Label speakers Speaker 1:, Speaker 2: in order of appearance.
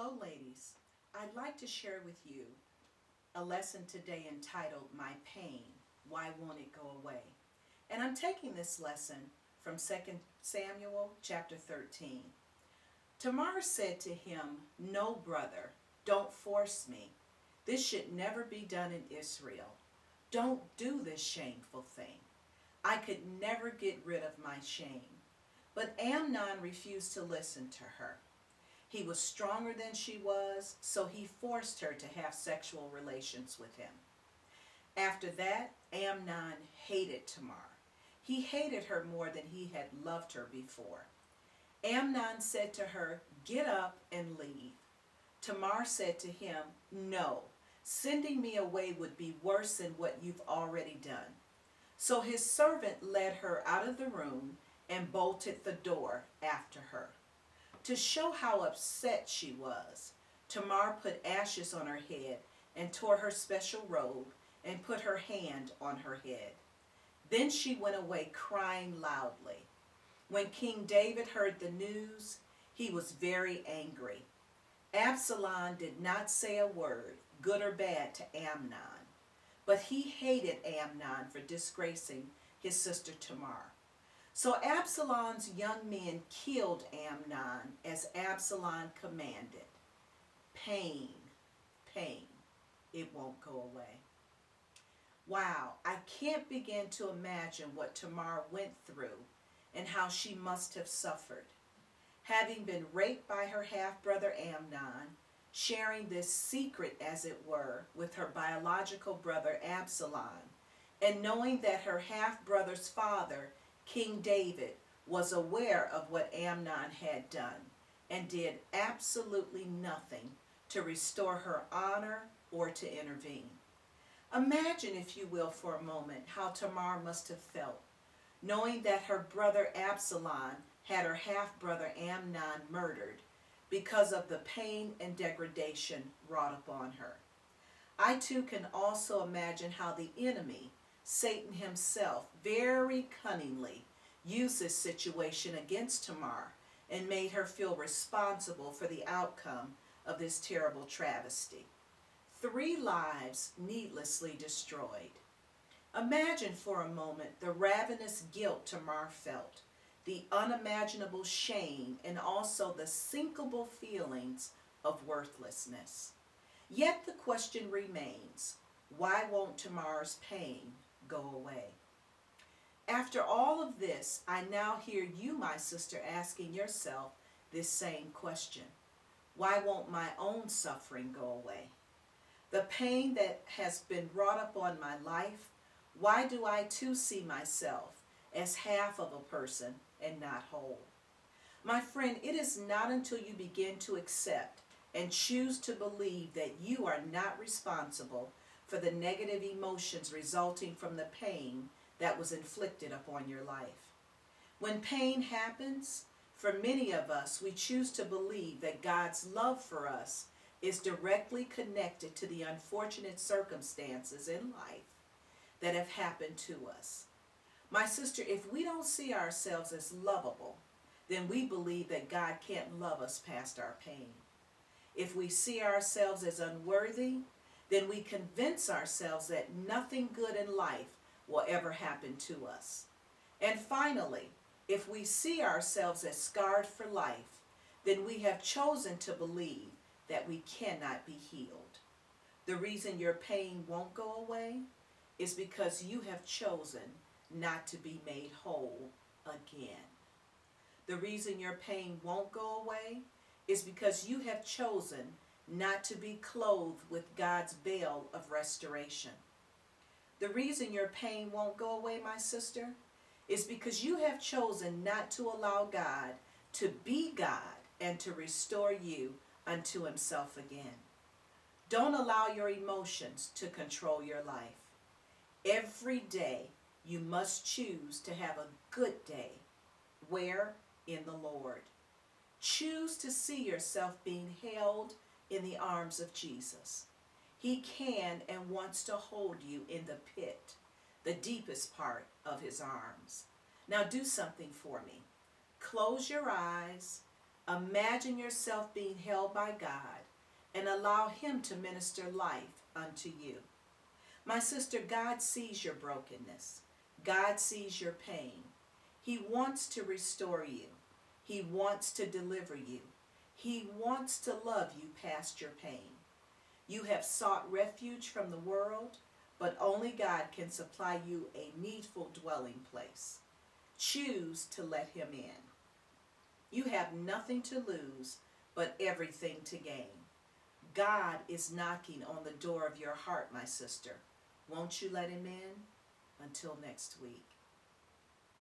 Speaker 1: Hello, ladies. I'd like to share with you a lesson today entitled My Pain, Why Won't It Go Away? And I'm taking this lesson from 2 Samuel chapter 13. Tamar said to him, "No, brother, don't force me. This should never be done in Israel. Don't do this shameful thing. I could never get rid of my shame." But Amnon refused to listen to her. He was stronger than she was, so he forced her to have sexual relations with him. After that, Amnon hated Tamar. He hated her more than he had loved her before. Amnon said to her, "Get up and leave." Tamar said to him, "No, sending me away would be worse than what you've already done." So his servant led her out of the room and bolted the door after her. To show how upset she was, Tamar put ashes on her head and tore her special robe and put her hand on her head. Then she went away crying loudly. When King David heard the news, he was very angry. Absalom did not say a word, good or bad, to Amnon, but he hated Amnon for disgracing his sister Tamar. So Absalom's young men killed Amnon as Absalom commanded. Pain, pain, it won't go away. Wow, I can't begin to imagine what Tamar went through and how she must have suffered. Having been raped by her half-brother Amnon, sharing this secret, as it were, with her biological brother Absalom, and knowing that her half-brother's father, King David, was aware of what Amnon had done and did absolutely nothing to restore her honor or to intervene. Imagine, if you will, for a moment how Tamar must have felt, knowing that her brother Absalom had her half-brother Amnon murdered because of the pain and degradation wrought upon her. I too can also imagine how the enemy, Satan himself, very cunningly used this situation against Tamar and made her feel responsible for the outcome of this terrible travesty. 3 lives needlessly destroyed. Imagine for a moment the ravenous guilt Tamar felt, the unimaginable shame, and also the sinkable feelings of worthlessness. Yet the question remains, why won't Tamar's pain go away? After all of this, I now hear you, my sister, asking yourself this same question. Why won't my own suffering go away? The pain that has been wrought upon my life, why do I too see myself as half of a person and not whole? My friend, it is not until you begin to accept and choose to believe that you are not responsible for the negative emotions resulting from the pain that was inflicted upon your life. When pain happens, for many of us, we choose to believe that God's love for us is directly connected to the unfortunate circumstances in life that have happened to us. My sister, if we don't see ourselves as lovable, then we believe that God can't love us past our pain. If we see ourselves as unworthy, then we convince ourselves that nothing good in life will ever happen to us. And finally, if we see ourselves as scarred for life, then we have chosen to believe that we cannot be healed. The reason your pain won't go away is because you have chosen not to be made whole again. The reason your pain won't go away is because you have chosen not to be clothed with God's veil of restoration. The reason your pain won't go away, my sister, is because you have chosen not to allow God to be God and to restore you unto himself again. Don't allow your emotions to control your life. Every day you must choose to have a good day. Where? In the Lord. Choose to see yourself being held in the arms of Jesus. He can and wants to hold you in the pit, the deepest part of his arms. Now do something for me. Close your eyes, Imagine yourself being held by God and allow Him to minister life unto you. My sister, God sees your brokenness. God sees your pain. He wants to restore you. He wants to deliver you. He wants to love you past your pain. You have sought refuge from the world, but only God can supply you a needful dwelling place. Choose to let Him in. You have nothing to lose, but everything to gain. God is knocking on the door of your heart, my sister. Won't you let Him in? Until next week.